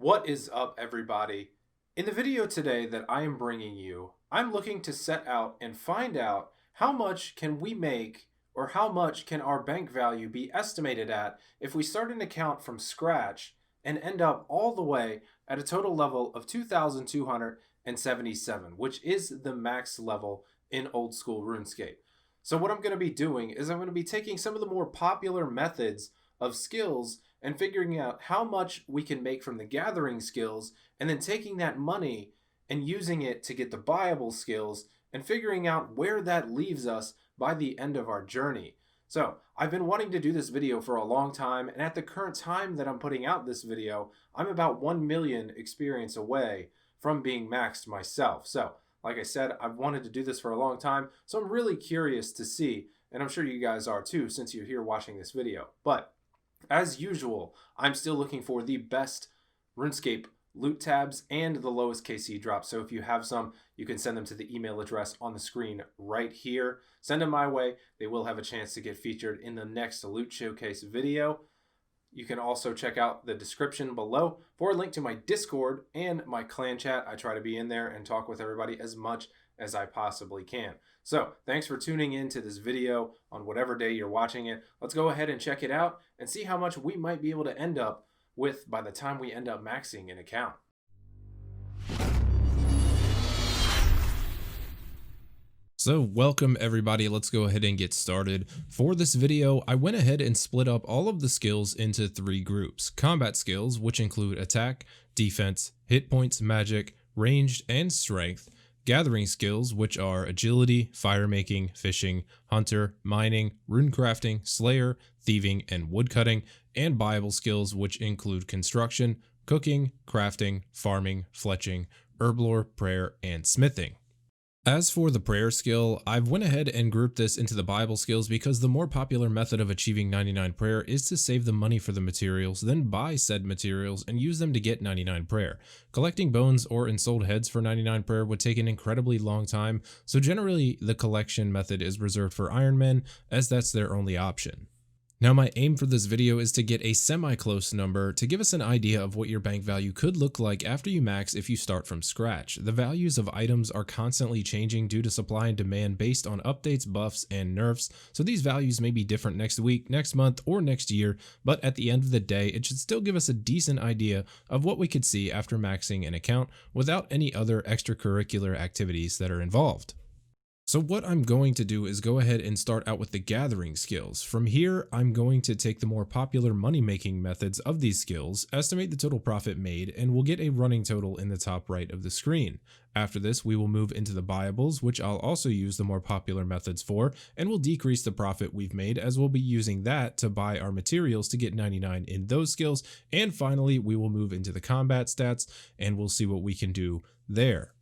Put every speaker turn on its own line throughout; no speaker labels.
What is up, everybody? In the video today that I am bringing you, I'm looking to set out and find out how much can we make or how much can our bank value be estimated at if we start an account from scratch and end up all the way at a total level of 2,277, which is the max level in old school RuneScape. So what I'm going to be doing is I'm going to be taking some of the more popular methods of skills and figuring out how much we can make from the gathering skills, and then taking that money and using it to get the buyable skills and figuring out where that leaves us by the end of our journey. So I've been wanting to do this video for a long time, and at the current time that I'm putting out this video, I'm about 1 million experience away from being maxed myself. So like I said, I've wanted to do this for a long time, so I'm really curious to see, and I'm sure you guys are too since you're here watching this video. But as usual, I'm still looking for the best RuneScape loot tabs and the lowest KC drops. So if you have some, you can send them to the email address on the screen right here. Send them my way. They will have a chance to get featured in the next loot showcase video. You can also check out the description below for a link to my Discord and my clan chat. I try to be in there and talk with everybody as much as I possibly can. So thanks for tuning in to this video on whatever day you're watching it. Let's go ahead and check it out and see how much we might be able to end up with by the time we end up maxing an account.
So welcome everybody, let's go ahead and get started. For this video, I went ahead and split up all of the skills into 3 groups. Combat skills, which include attack, defense, hit points, magic, ranged, and strength. Gathering skills, which are agility, firemaking, fishing, hunter, mining, runecrafting, slayer, thieving, and woodcutting. And buyable skills, which include construction, cooking, crafting, farming, fletching, herblore, prayer, and smithing. As for the prayer skill, I've went ahead and grouped this into the Bible skills because the more popular method of achieving 99 prayer is to save the money for the materials, then buy said materials and use them to get 99 prayer. Collecting bones or ensouled heads for 99 prayer would take an incredibly long time, so generally the collection method is reserved for Iron Men, as that's their only option. Now my aim for this video is to get a semi-close number to give us an idea of what your bank value could look like after you max if you start from scratch. The values of items are constantly changing due to supply and demand based on updates, buffs, and nerfs, so these values may be different next week, next month, or next year, but at the end of the day, it should still give us a decent idea of what we could see after maxing an account without any other extracurricular activities that are involved. So what I'm going to do is go ahead and start out with the gathering skills. From here, I'm going to take the more popular money-making methods of these skills, estimate the total profit made, and we'll get a running total in the top right of the screen. After this, we will move into the buyables, which I'll also use the more popular methods for, and we'll decrease the profit we've made as we'll be using that to buy our materials to get 99 in those skills. And finally, we will move into the combat stats, and we'll see what we can do there.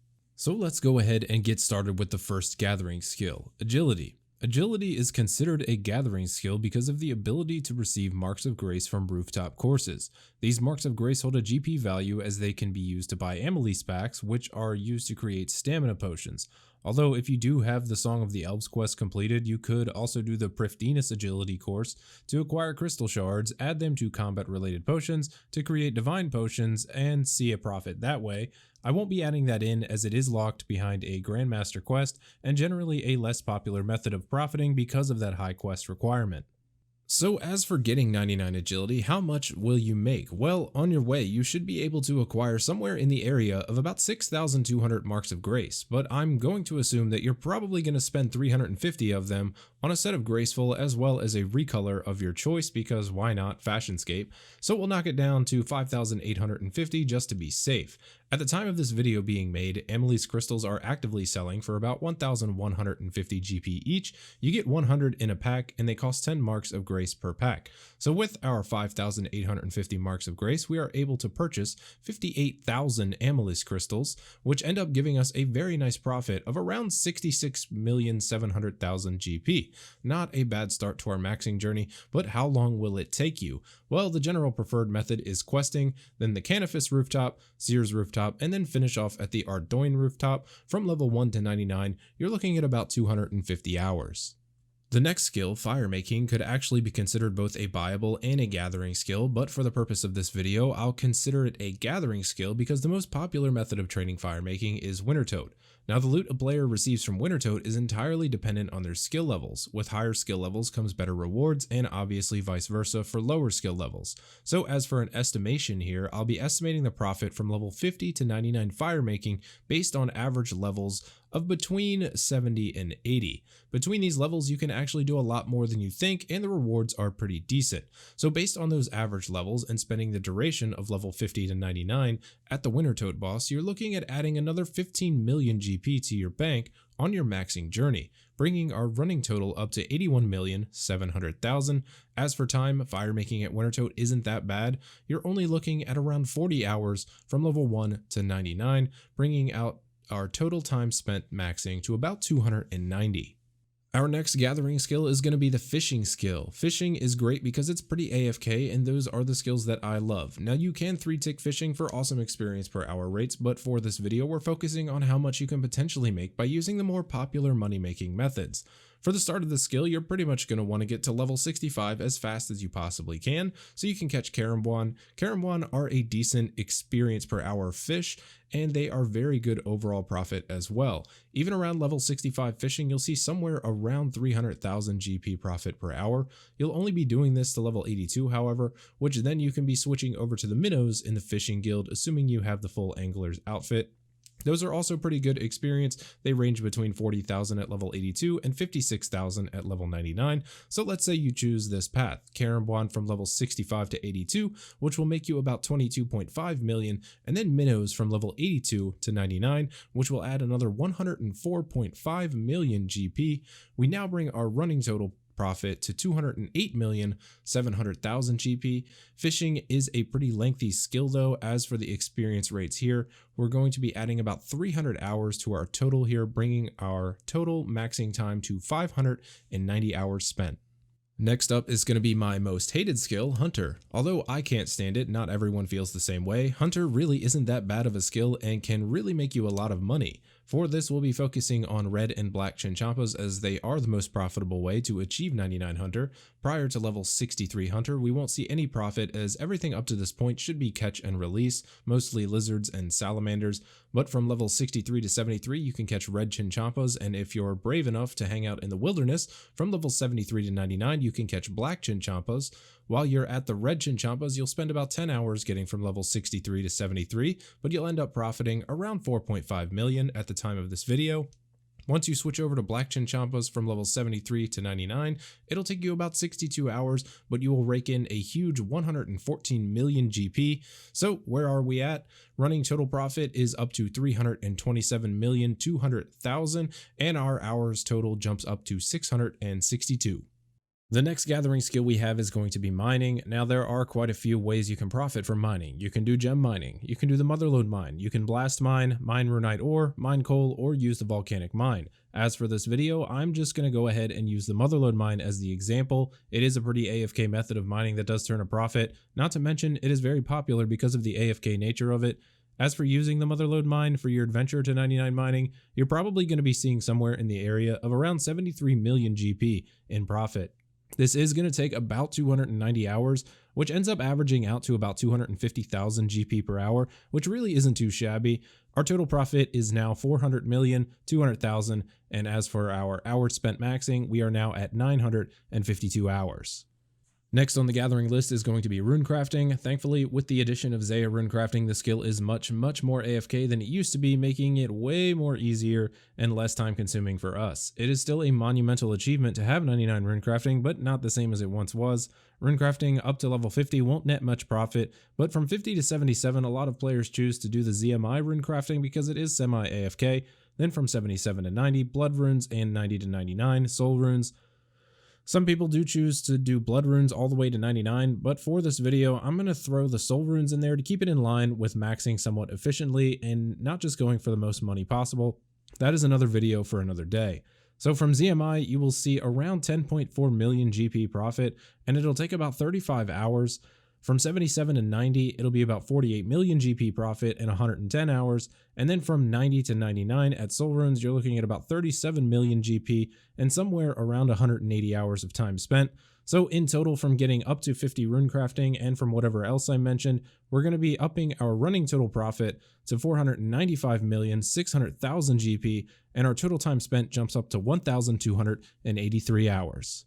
So let's go ahead and get started with the first gathering skill, agility. Agility is considered a gathering skill because of the ability to receive marks of grace from rooftop courses. These marks of grace hold a GP value as they can be used to buy amethyst packs, which are used to create stamina potions. Although if you do have the Song of the Elves quest completed, you could also do the Prifdinus agility course to acquire crystal shards, add them to combat related potions to create divine potions, and see a profit that way. I won't be adding that in as it is locked behind a Grandmaster quest and generally a less popular method of profiting because of that high quest requirement. So as for getting 99 agility, how much will you make? Well, on your way, you should be able to acquire somewhere in the area of about 6,200 marks of grace, but I'm going to assume that you're probably going to spend 350 of them on a set of graceful as well as a recolor of your choice because why not, Fashionscape. So we'll knock it down to 5,850 just to be safe. At the time of this video being made, amethyst crystals are actively selling for about 1,150 GP each. You get 100 in a pack and they cost 10 marks of grace per pack. So with our 5,850 marks of grace, we are able to purchase 58,000 amethyst crystals, which end up giving us a very nice profit of around 66,700,000 GP. Not a bad start to our maxing journey, but how long will it take you? Well, the general preferred method is questing, then the Canifis rooftop, Sears rooftop, and then finish off at the Ardoin rooftop. From level 1 to 99, you're looking at about 250 hours. The next skill, Firemaking, could actually be considered both a buyable and a gathering skill, but for the purpose of this video, I'll consider it a gathering skill because the most popular method of training Firemaking is Winter Tote. Now, the loot a player receives from Winter Tote is entirely dependent on their skill levels. With higher skill levels comes better rewards, and obviously vice versa for lower skill levels. So as for an estimation here, I'll be estimating the profit from level 50 to 99 Firemaking based on average levels of between 70 and 80. Between these levels, you can actually do a lot more than you think, and the rewards are pretty decent. So based on those average levels and spending the duration of level 50 to 99 at the Winter Tote boss, you're looking at adding another 15 million GP to your bank on your maxing journey, bringing our running total up to 81,700,000. As for time, Firemaking at Winter Tote isn't that bad. You're only looking at around 40 hours from level 1 to 99, bringing out our total time spent maxing to about 290. Our next gathering skill is going to be the fishing skill. Fishing is great because it's pretty AFK, and those are the skills that I love. Now, you can 3-tick fishing for awesome experience per hour rates, but for this video, we're focusing on how much you can potentially make by using the more popular money-making methods. For the start of the skill, you're pretty much going to want to get to level 65 as fast as you possibly can, so you can catch Herblore. Herblore are a decent experience per hour fish, and they are very good overall profit as well. Even around level 65 fishing, you'll see somewhere around 300,000 GP profit per hour. You'll only be doing this to level 82, however, which then you can be switching over to the minnows in the fishing guild, assuming you have the full angler's outfit. Those are also pretty good experience. They range between 40,000 at level 82 and 56,000 at level 99. So let's say you choose this path, Herblore from level 65 to 82, which will make you about 22.5 million, and then minnows from level 82 to 99, which will add another 104.5 million GP. We now bring our running total profit to 208,700,000 GP. Fishing is a pretty lengthy skill though. As for the experience rates here, we're going to be adding about 300 hours to our total here, bringing our total maxing time to 590 hours spent. Next up is going to be my most hated skill, Hunter. Although I can't stand it, not everyone feels the same way. Hunter really isn't that bad of a skill and can really make you a lot of money. For this, we'll be focusing on red and black Chinchompas as they are the most profitable way to achieve 99 Hunter. Prior to level 63 Hunter, we won't see any profit as everything up to this point should be catch and release, mostly lizards and salamanders. But from level 63 to 73, you can catch red Chinchompas, and if you're brave enough to hang out in the wilderness, from level 73 to 99, you can catch black Chinchompas. While you're at the red Chinchompas, you'll spend about 10 hours getting from level 63 to 73, but you'll end up profiting around 4.5 million at the time of this video. Once you switch over to black Chinchompas from level 73 to 99, it'll take you about 62 hours, but you will rake in a huge 114 million GP. So where are we at? Running total profit is up to 327,200,000, and our hours total jumps up to 662. The next gathering skill we have is going to be mining. Now there are quite a few ways you can profit from mining. You can do gem mining, you can do the motherlode mine, you can blast mine runite ore, mine coal, or use the volcanic mine. As for this video, I'm just going to go ahead and use the motherlode mine as the example. It is a pretty AFK method of mining that does turn a profit. Not to mention, it is very popular because of the AFK nature of it. As for using the motherlode mine for your adventure to 99 mining, you're probably going to be seeing somewhere in the area of around 73 million GP in profit. This is going to take about 290 hours, which ends up averaging out to about 250,000 GP per hour, which really isn't too shabby. Our total profit is now 400,200,000, and as for our hours spent maxing, we are now at 952 hours. Next on the gathering list is going to be rune crafting. Thankfully, with the addition of Zaya rune crafting, the skill is much more AFK than it used to be, making it way more easier and less time consuming for us. It is still a monumental achievement to have 99 rune crafting, but not the same as it once was. Rune crafting up to level 50 won't net much profit, but from 50 to 77, a lot of players choose to do the ZMI rune crafting because it is semi-AFK. Then from 77 to 90, blood runes, and 90 to 99, soul runes. Some people do choose to do blood runes all the way to 99, but for this video, I'm going to throw the soul runes in there to keep it in line with maxing somewhat efficiently and not just going for the most money possible. That is another video for another day. So from ZMI, you will see around 10.4 million GP profit, and it'll take about 35 hours. From 77 to 90, it'll be about 48 million GP profit in 110 hours. And then from 90 to 99 at Soul Runes, you're looking at about 37 million GP and somewhere around 180 hours of time spent. So in total, from getting up to 50 rune crafting and from whatever else I mentioned, we're going to be upping our running total profit to 495,600,000 GP, and our total time spent jumps up to 1,283 hours.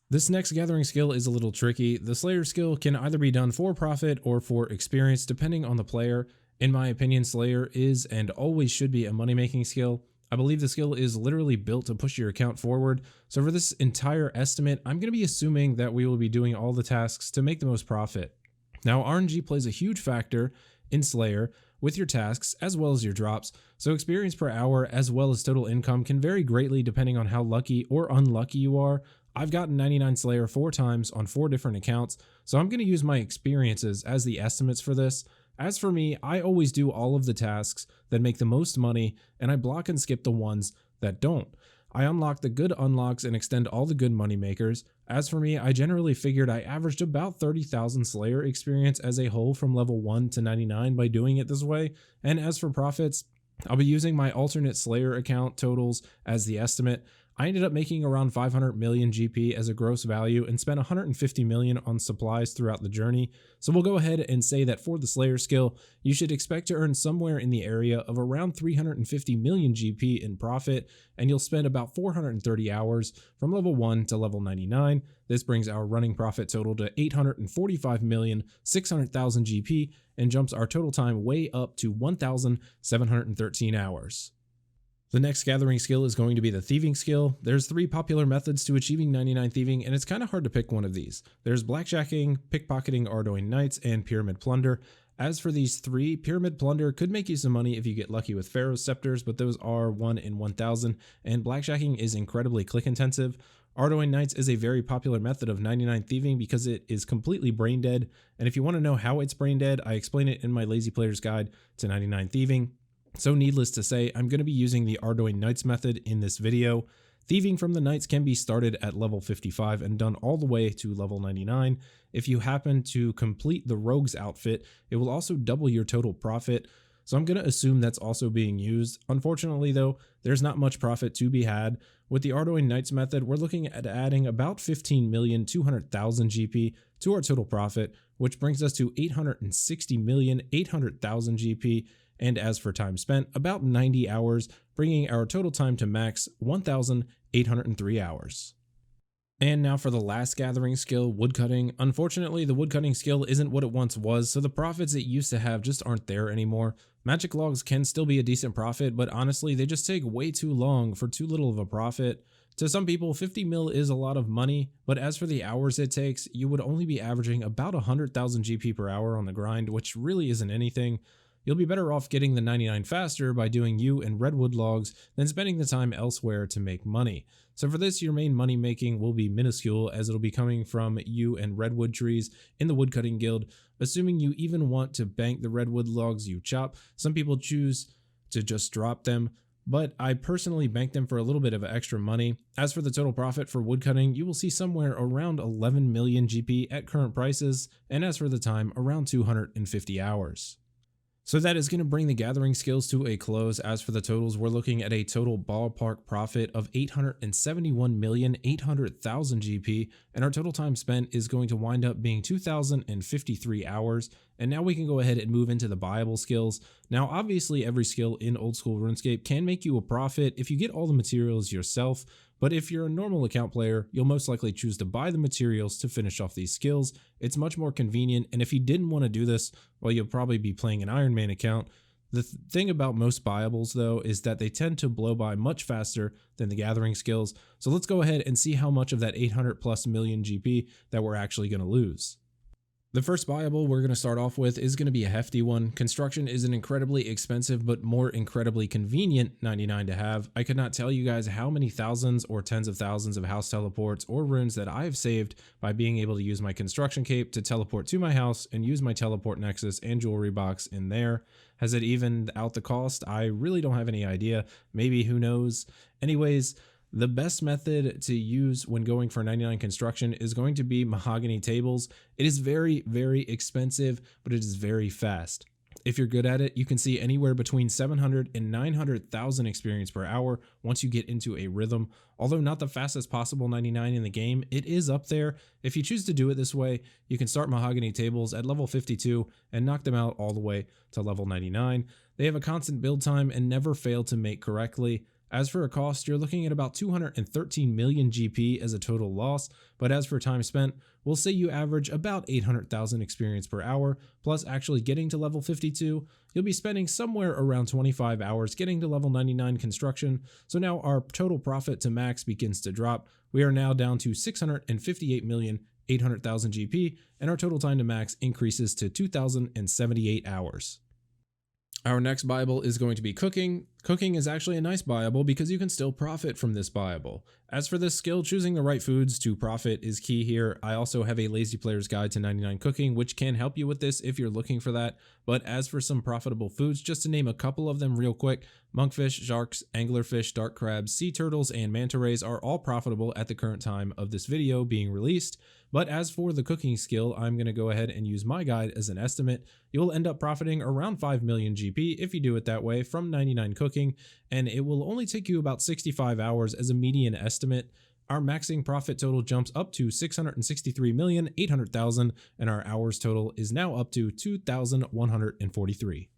This next gathering skill is a little tricky. The Slayer skill can either be done for profit or for experience, depending on the player. In my opinion, Slayer is and always should be a money-making skill. I believe the skill is literally built to push your account forward. So for this entire estimate, I'm going to be assuming that we will be doing all the tasks to make the most profit. Now, RNG plays a huge factor in Slayer with your tasks as well as your drops. So experience per hour as well as total income can vary greatly depending on how lucky or unlucky you are. I've gotten 99 Slayer 4 times on 4 different accounts, so I'm going to use my experiences as the estimates for this. As for me, I always do all of the tasks that make the most money, and I block and skip the ones that don't. I unlock the good unlocks and extend all the good money makers. As for me, I generally figured I averaged about 30,000 Slayer experience as a whole from level 1 to 99 by doing it this way. And as for profits, I'll be using my alternate Slayer account totals as the estimate. I ended up making around 500 million GP as a gross value and spent 150 million on supplies throughout the journey. So we'll go ahead and say that for the Slayer skill, you should expect to earn somewhere in the area of around 350 million GP in profit, and you'll spend about 430 hours from level 1 to level 99. This brings our running profit total to 845,600,000 GP and jumps our total time way up to 1,713 hours. The next gathering skill is going to be the Thieving skill. There's 3 popular methods to achieving 99 Thieving, and it's kind of hard to pick one of these. There's Blackjacking, Pickpocketing Ardoin Knights, and Pyramid Plunder. As for these 3, Pyramid Plunder could make you some money if you get lucky with Pharaoh's Scepters, but those are 1 in 1,000, and Blackjacking is incredibly click intensive. Ardoin Knights is a very popular method of 99 Thieving because it is completely brain dead, and if you want to know how it's brain dead, I explain it in my Lazy Player's Guide to 99 Thieving. So needless to say, I'm going to be using the Ardoin Knights method in this video. Thieving from the Knights can be started at level 55 and done all the way to level 99. If you happen to complete the Rogue's outfit, it will also double your total profit. So I'm going to assume that's also being used. Unfortunately though, there's not much profit to be had. With the Ardoin Knights method, we're looking at adding about 15,200,000 GP to our total profit, which brings us to 860,800,000 GP. And as for time spent, about 90 hours, bringing our total time to max 1,803 hours. And now for the last gathering skill, Woodcutting. Unfortunately, the Woodcutting skill isn't what it once was, so the profits it used to have just aren't there anymore. Magic logs can still be a decent profit, but honestly, they just take way too long for too little of a profit. To some people, 50 mil is a lot of money, but as for the hours it takes, you would only be averaging about 100,000 GP per hour on the grind, which really isn't anything. You'll be better off getting the 99 faster by doing yew and redwood logs than spending the time elsewhere to make money. So for this, your main money making will be minuscule, as it'll be coming from yew and redwood trees in the woodcutting guild, assuming you even want to bank the redwood logs you chop. Some people choose to just drop them, but I personally bank them for a little bit of extra money. As for the total profit for woodcutting, you will see somewhere around 11 million GP at current prices, and as for the time, around 250 hours. So that is going to bring the gathering skills to a close. As for the totals, we're looking at a total ballpark profit of 871,800,000 GP, and our total time spent is going to wind up being 2,053 hours. And now we can go ahead and move into the buyable skills. Now, obviously, every skill in old school RuneScape can make you a profit if you get all the materials yourself. But if you're a normal account player, you'll most likely choose to buy the materials to finish off these skills. It's much more convenient, and if you didn't want to do this, well, you'll probably be playing an Iron Man account. The thing about most buyables, though, is that they tend to blow by much faster than the gathering skills. So let's go ahead and see how much of that 800 plus million GP that we're actually going to lose. The first buyable we're going to start off with is going to be a hefty one. Construction is an incredibly expensive but more incredibly convenient 99 to have. I could not tell you guys how many thousands or tens of thousands of house teleports or runes that I have saved by being able to use my construction cape to teleport to my house and use my teleport nexus and jewelry box in there. Has it evened out the cost? I really don't have any idea. Maybe, who knows? Anyways, The best method to use when going for 99 construction is going to be mahogany tables. It is very, very expensive, but it is very fast. If you're good at it, you can see anywhere between 700 and 900,000 experience per hour once you get into a rhythm. Although not the fastest possible 99 in the game, it is up there. If you choose to do it this way, you can start mahogany tables at level 52 and knock them out all the way to level 99. They have a constant build time and never fail to make correctly. As for a cost, you're looking at about 213 million GP as a total loss, but as for time spent, we'll say you average about 800,000 experience per hour, plus actually getting to level 52, you'll be spending somewhere around 25 hours getting to level 99 construction, so now our total profit to max begins to drop. We are now down to 658,800,000 GP, and our total time to max increases to 2,078 hours. Our next buyable is going to be cooking. Cooking is actually a nice buyable because you can still profit from this buyable. As for this skill, choosing the right foods to profit is key here. I also have a lazy player's guide to 99 cooking, which can help you with this if you're looking for that. But as for some profitable foods, just to name a couple of them real quick, monkfish, sharks, anglerfish, dark crabs, sea turtles, and manta rays are all profitable at the current time of this video being released. But as for the cooking skill, I'm going to go ahead and use my guide as an estimate. You'll end up profiting around 5 million GP if you do it that way from 99 cooking, and it will only take you about 65 hours as a median estimate. Our maxing profit total jumps up to 663,800,000, and our hours total is now up to 2,143.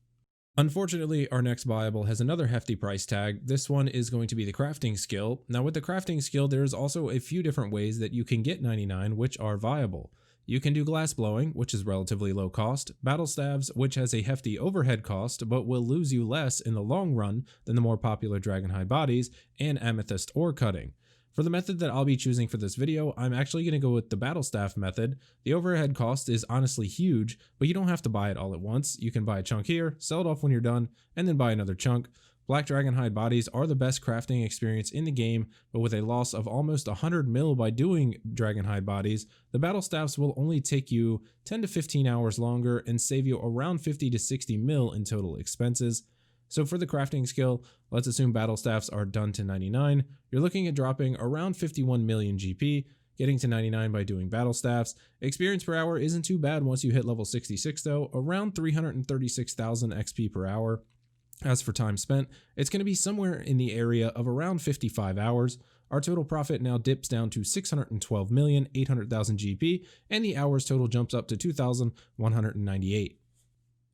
Unfortunately, our next buyable has another hefty price tag. This one is going to be the crafting skill. Now with the crafting skill, there's also a few different ways that you can get 99 which are viable. You can do glass blowing, which is relatively low cost, battle staves, which has a hefty overhead cost but will lose you less in the long run than the more popular dragonhide bodies, and amethyst ore cutting. For the method that I'll be choosing for this video, I'm actually going to go with the battle staff method. The overhead cost is honestly huge, but you don't have to buy it all at once. You can buy a chunk here, sell it off when you're done, and then buy another chunk. Black dragonhide bodies are the best crafting experience in the game, but with a loss of almost 100 mil by doing dragonhide bodies, the battle staffs will only take you 10 to 15 hours longer and save you around 50 to 60 mil in total expenses. So for the crafting skill, let's assume battle staffs are done to 99. You're looking at dropping around 51 million GP, getting to 99 by doing battle staffs. Experience per hour isn't too bad once you hit level 66 though, around 336,000 XP per hour. As for time spent, it's going to be somewhere in the area of around 55 hours. Our total profit now dips down to 612,800,000 GP, and the hours total jumps up to 2,198.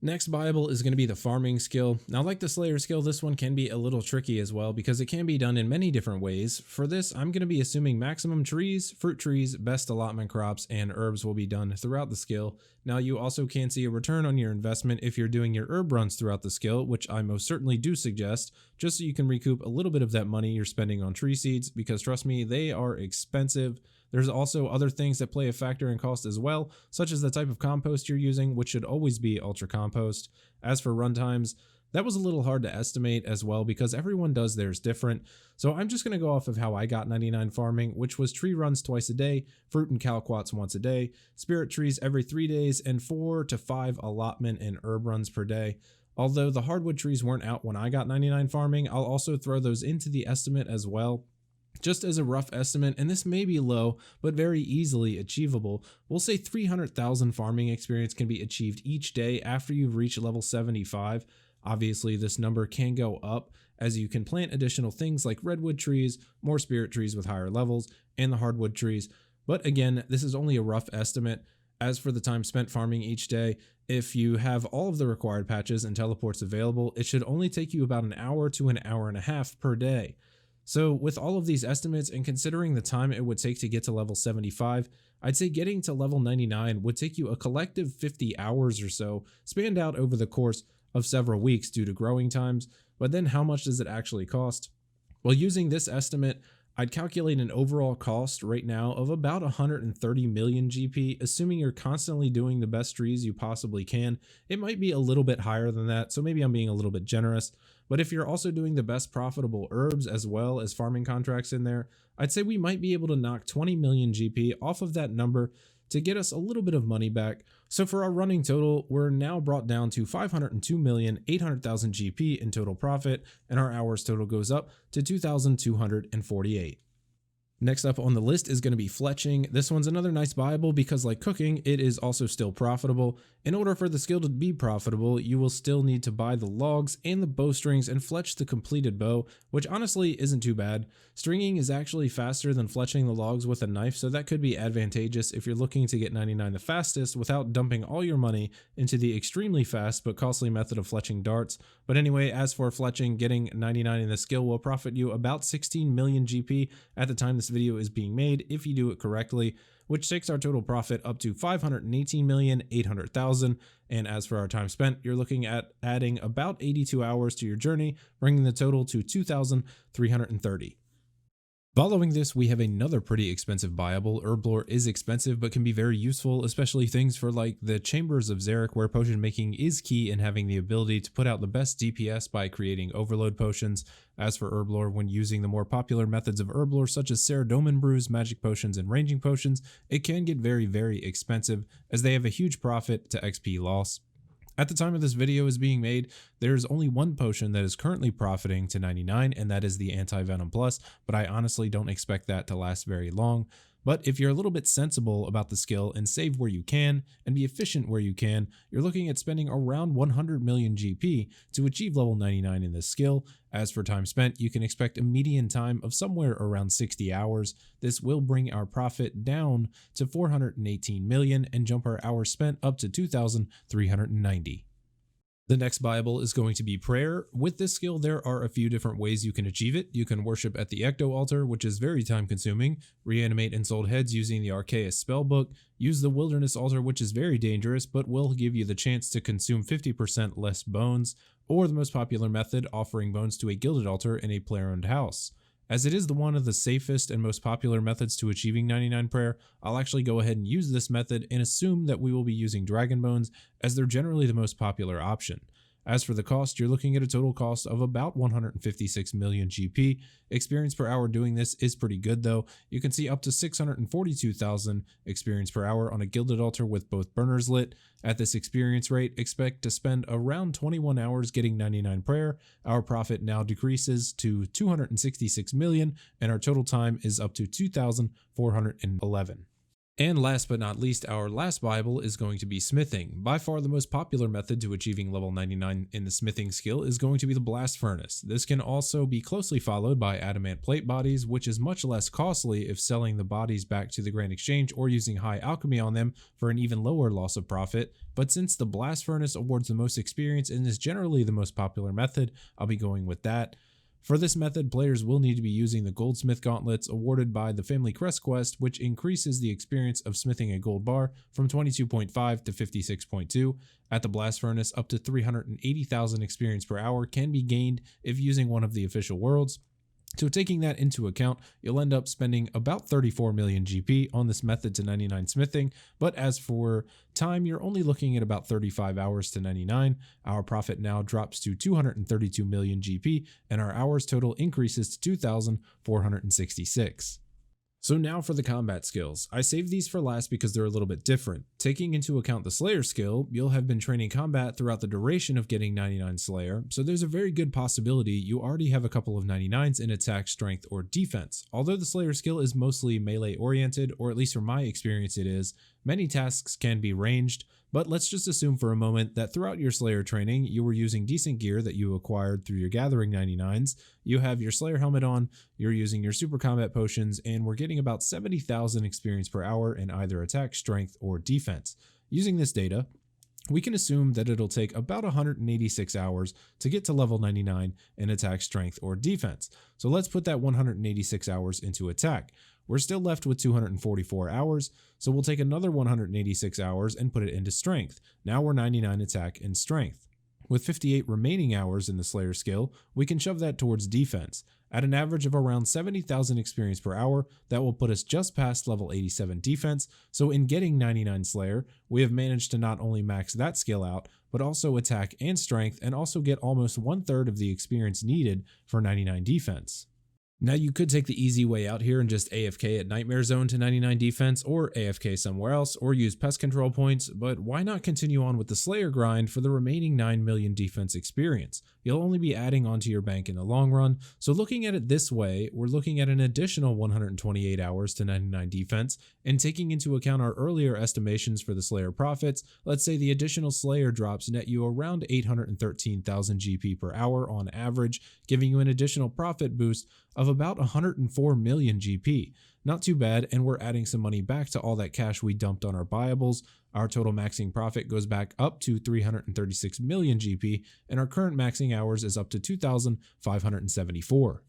Next buyable is going to be the farming skill. Now like the Slayer skill, this one can be a little tricky as well because it can be done in many different ways. For this, I'm going to be assuming maximum trees, fruit trees, best allotment crops, and herbs will be done throughout the skill. Now you also can see a return on your investment if you're doing your herb runs throughout the skill, which I most certainly do suggest, just so you can recoup a little bit of that money you're spending on tree seeds, because trust me, they are expensive. There's also other things that play a factor in cost as well, such as the type of compost you're using, which should always be ultra compost. As for runtimes, that was a little hard to estimate as well because everyone does theirs different. So I'm just going to go off of how I got 99 farming, which was tree runs twice a day, fruit and calquats once a day, spirit trees every 3 days, and 4 to 5 allotment and herb runs per day. Although the hardwood trees weren't out when I got 99 farming, I'll also throw those into the estimate as well. Just as a rough estimate, and this may be low, but very easily achievable, we'll say 300,000 farming experience can be achieved each day after you've reached level 75. Obviously, this number can go up as you can plant additional things like redwood trees, more spirit trees with higher levels, and the hardwood trees. But again, this is only a rough estimate. As for the time spent farming each day, if you have all of the required patches and teleports available, it should only take you about an hour to an hour and a half per day. So with all of these estimates and considering the time it would take to get to level 75, I'd say getting to level 99 would take you a collective 50 hours or so, spanned out over the course of several weeks due to growing times. But then how much does it actually cost? Well, using this estimate, I'd calculate an overall cost right now of about 130 million GP, assuming you're constantly doing the best trees you possibly can. It might be a little bit higher than that, so maybe I'm being a little bit generous. But if you're also doing the best profitable herbs as well as farming contracts in there, I'd say we might be able to knock 20 million GP off of that number to get us a little bit of money back. So for our running total, we're now brought down to 502,800,000 GP in total profit, and our hours total goes up to 2,248. Next up on the list is going to be Fletching. This one's another nice buyable because, like cooking, it is also still profitable. In order for the skill to be profitable, you will still need to buy the logs and the bowstrings and fletch the completed bow, which honestly isn't too bad. Stringing is actually faster than fletching the logs with a knife, so that could be advantageous if you're looking to get 99 the fastest without dumping all your money into the extremely fast but costly method of fletching darts. But anyway, as for fletching, getting 99 in the skill will profit you about 16 million GP at the time this video is being made if you do it correctly, which takes our total profit up to 518,800,000. And as for our time spent, you're looking at adding about 82 hours to your journey, bringing the total to 2,330. Following this, we have another pretty expensive buyable. Herblore is expensive but can be very useful, especially things for like the Chambers of Xeric, where potion making is key in having the ability to put out the best DPS by creating overload potions. As for Herblore, when using the more popular methods of Herblore such as Ceradomin brews, magic potions, and ranging potions, it can get very, very expensive as they have a huge profit to XP loss. At the time of this video is being made, there is only one potion that is currently profiting to 99, and that is the Anti-Venom Plus, but I honestly don't expect that to last very long. But if you're a little bit sensible about the skill and save where you can and be efficient where you can, you're looking at spending around 100 million GP to achieve level 99 in this skill. As for time spent, you can expect a median time of somewhere around 60 hours. This will bring our profit down to 418 million and jump our hours spent up to 2,390. The next Bible is going to be prayer. With this skill, there are a few different ways you can achieve it. You can worship at the Ecto Altar, which is very time consuming, reanimate ensouled heads using the Arceus spellbook, use the Wilderness Altar, which is very dangerous, but will give you the chance to consume 50% less bones, or the most popular method, offering bones to a gilded altar in a player-owned house. As it is one of the safest and most popular methods to achieving 99 prayer, I'll actually go ahead and use this method and assume that we will be using dragon bones as they're generally the most popular option. As for the cost, you're looking at a total cost of about 156 million GP. Experience per hour doing this is pretty good though. You can see up to 642,000 experience per hour on a gilded altar with both burners lit. At this experience rate, expect to spend around 21 hours getting 99 prayer. Our profit now decreases to 266 million and our total time is up to 2,411. And last but not least, our last Bible is going to be smithing. By far the most popular method to achieving level 99 in the smithing skill is going to be the blast furnace. This can also be closely followed by adamant plate bodies, which is much less costly if selling the bodies back to the Grand Exchange or using high alchemy on them for an even lower loss of profit. But since the blast furnace awards the most experience and is generally the most popular method, I'll be going with that. For this method, players will need to be using the Goldsmith Gauntlets awarded by the Family Crest quest, which increases the experience of smithing a gold bar from 22.5 to 56.2. At the Blast Furnace, up to 380,000 experience per hour can be gained if using one of the official worlds. So taking that into account, you'll end up spending about 34 million GP on this method to 99 smithing, but as for time, you're only looking at about 35 hours to 99. Our profit now drops to 232 million GP, and our hours total increases to 2,466. So now for the combat skills. I saved these for last because they're a little bit different. Taking into account the Slayer skill, you'll have been training combat throughout the duration of getting 99 Slayer, so there's a very good possibility you already have a couple of 99s in attack, strength, or defense. Although the Slayer skill is mostly melee oriented, or at least from my experience it is, many tasks can be ranged, but let's just assume for a moment that throughout your Slayer training, you were using decent gear that you acquired through your gathering 99s, you have your Slayer helmet on, you're using your super combat potions, and we're getting about 70,000 experience per hour in either attack, strength, or defense. Using this data, we can assume that it'll take about 186 hours to get to level 99 in attack, strength, or defense. So let's put that 186 hours into attack. We're still left with 244 hours, so we'll take another 186 hours and put it into strength. Now we're 99 attack and strength. With 58 remaining hours in the Slayer skill, we can shove that towards defense. At an average of around 70,000 experience per hour, that will put us just past level 87 defense, so in getting 99 Slayer, we have managed to not only max that skill out, but also attack and strength, and also get almost 1/3 of the experience needed for 99 defense. Now you could take the easy way out here and just AFK at Nightmare Zone to 99 defense, or AFK somewhere else, or use pest control points, but why not continue on with the Slayer grind for the remaining 9 million defense experience? You'll only be adding onto your bank in the long run, so looking at it this way, we're looking at an additional 128 hours to 99 defense, and taking into account our earlier estimations for the Slayer profits, let's say the additional Slayer drops net you around 813,000 GP per hour on average, giving you an additional profit boost of about 104 million GP. Not too bad, and we're adding some money back to all that cash we dumped on our buyables. Our total maxing profit goes back up to 336 million GP, and our current maxing hours is up to 2,574.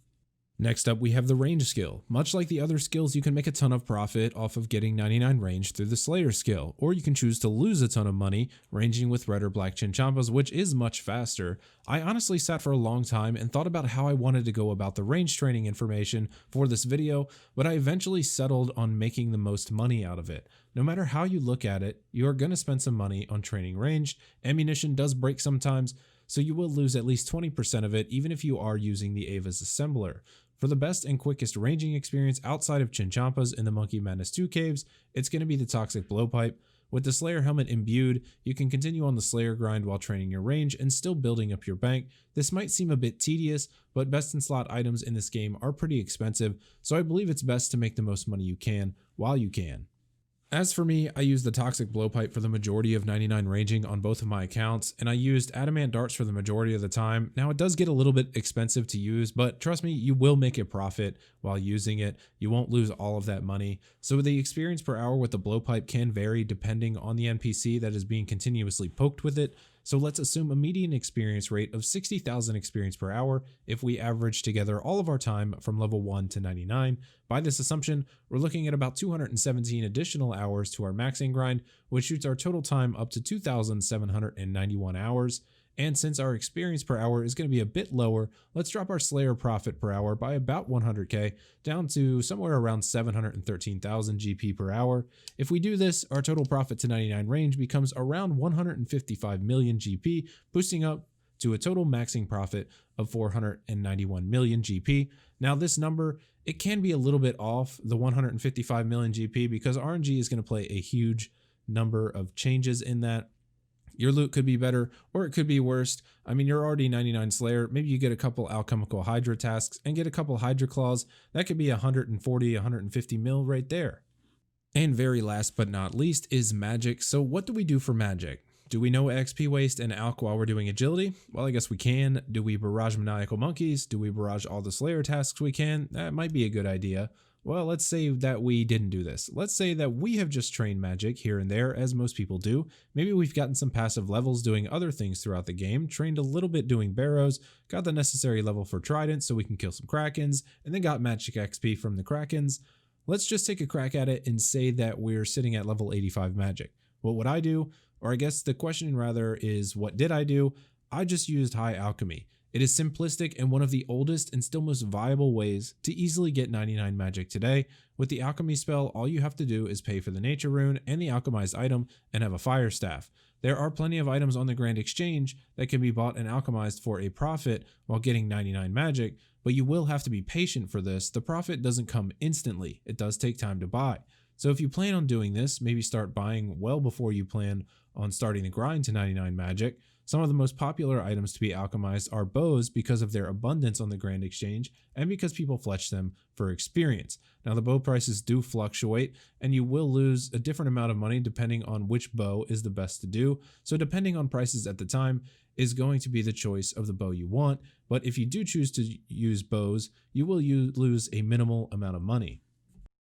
Next up, we have the range skill. Much like the other skills, you can make a ton of profit off of getting 99 range through the Slayer skill, or you can choose to lose a ton of money ranging with red or black Chinchampas, which is much faster. I honestly sat for a long time and thought about how I wanted to go about the range training information for this video, but I eventually settled on making the most money out of it. No matter how you look at it, you are going to spend some money on training range. Ammunition does break sometimes, so you will lose at least 20% of it even if you are using the Ava's assembler. For the best and quickest ranging experience outside of Chinchampas in the Monkey Madness 2 caves, it's going to be the Toxic Blowpipe. With the Slayer helmet imbued, you can continue on the Slayer grind while training your range and still building up your bank. This might seem a bit tedious, but best in slot items in this game are pretty expensive, so I believe it's best to make the most money you can while you can. As for me, I used the Toxic Blowpipe for the majority of 99 ranging on both of my accounts, and I used Adamant Darts for the majority of the time. Now it does get a little bit expensive to use, but trust me, you will make a profit while using it. You won't lose all of that money. So the experience per hour with the Blowpipe can vary depending on the NPC that is being continuously poked with it. So let's assume a median experience rate of 60,000 experience per hour if we average together all of our time from level 1 to 99. By this assumption, we're looking at about 217 additional hours to our maxing grind, which shoots our total time up to 2,791 hours. And since our experience per hour is going to be a bit lower, let's drop our Slayer profit per hour by about 100k down to somewhere around 713,000 GP per hour. If we do this, our total profit to 99 range becomes around 155 million GP, boosting up to a total maxing profit of 491 million GP. Now this number, it can be a little bit off the 155 million GP because RNG is going to play a huge number of changes in that. Your loot could be better or it could be worse. I mean, you're already 99 Slayer. Maybe you get a couple alchemical Hydra tasks and get a couple Hydra claws. That could be 140, 150 mil right there. And very last but not least is magic. So what do we do for magic? Do we know XP waste and alch while we're doing agility? Well, I guess we can. Do we barrage maniacal monkeys? Do we barrage all the Slayer tasks we can? That might be a good idea. Well, let's say that we didn't do this. Let's say that we have just trained magic here and there, as most people do. Maybe we've gotten some passive levels doing other things throughout the game, trained a little bit doing barrows, got the necessary level for trident so we can kill some krakens, and then got magic XP from the krakens. Let's just take a crack at it and say that we're sitting at level 85 magic. What would I do? Or I guess the question rather is, what did I do? I just used high alchemy. It is simplistic and one of the oldest and still most viable ways to easily get 99 magic today. With the alchemy spell, all you have to do is pay for the nature rune and the alchemized item and have a fire staff. There are plenty of items on the Grand Exchange that can be bought and alchemized for a profit while getting 99 magic, but you will have to be patient for this. The profit doesn't come instantly. It does take time to buy. So if you plan on doing this, maybe start buying well before you plan on starting the grind to 99 magic. Some of the most popular items to be alchemized are bows because of their abundance on the Grand Exchange and because people fletch them for experience. Now the bow prices do fluctuate and you will lose a different amount of money depending on which bow is the best to do. So depending on prices at the time is going to be the choice of the bow you want. But if you do choose to use bows, you will lose a minimal amount of money.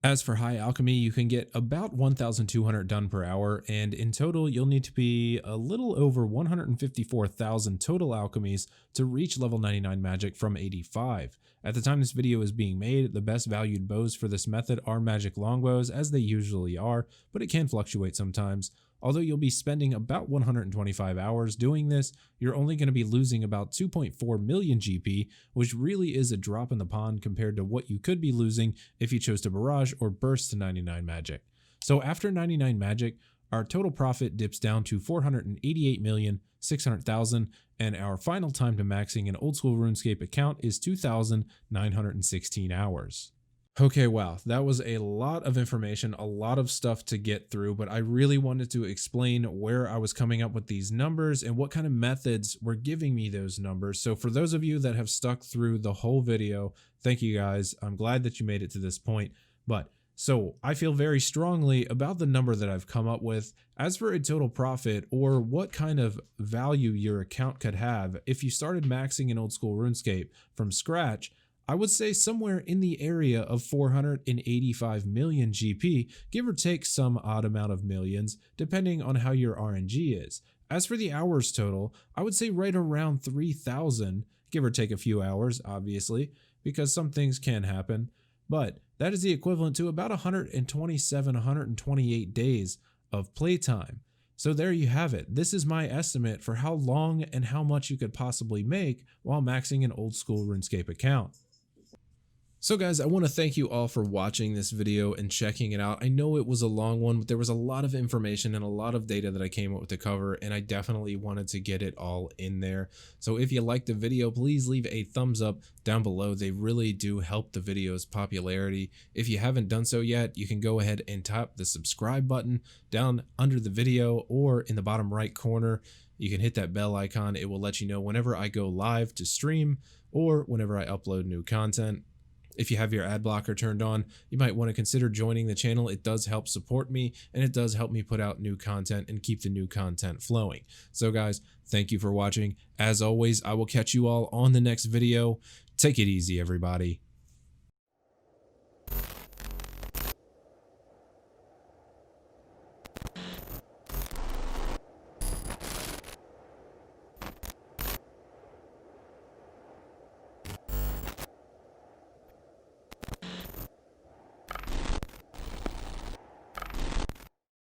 As for high alchemy, you can get about 1,200 done per hour, and in total, you'll need to be a little over 154,000 total alchemies to reach level 99 magic from 85. At the time this video is being made, the best valued bows for this method are magic longbows, as they usually are, but it can fluctuate sometimes. Although you'll be spending about 125 hours doing this, you're only going to be losing about 2.4 million GP, which really is a drop in the pond compared to what you could be losing if you chose to barrage or burst to 99 magic. So after 99 magic, our total profit dips down to 488,600,000, and our final time to maxing an old school RuneScape account is 2,916 hours. Okay, wow, that was a lot of information, a lot of stuff to get through, but I really wanted to explain where I was coming up with these numbers and what kind of methods were giving me those numbers. So for those of you that have stuck through the whole video, thank you guys. I'm glad that you made it to this point. So I feel very strongly about the number that I've come up with. As for a total profit, or what kind of value your account could have if you started maxing an old school RuneScape from scratch, I would say somewhere in the area of 485 million GP, give or take some odd amount of millions, depending on how your RNG is. As for the hours total, I would say right around 3,000, give or take a few hours, obviously, because some things can happen, but that is the equivalent to about 127, 128 days of playtime. So there you have it. This is my estimate for how long and how much you could possibly make while maxing an old school RuneScape account. So guys, I want to thank you all for watching this video and checking it out. I know it was a long one, but there was a lot of information and a lot of data that I came up with to cover, and I definitely wanted to get it all in there. So if you liked the video, please leave a thumbs up down below. They really do help the video's popularity. If you haven't done so yet, you can go ahead and tap the subscribe button down under the video or in the bottom right corner. You can hit that bell icon. It will let you know whenever I go live to stream or whenever I upload new content. If you have your ad blocker turned on, you might want to consider joining the channel. It does help support me, and it does help me put out new content and keep the new content flowing. So guys, thank you for watching. As always, I will catch you all on the next video. Take it easy, everybody.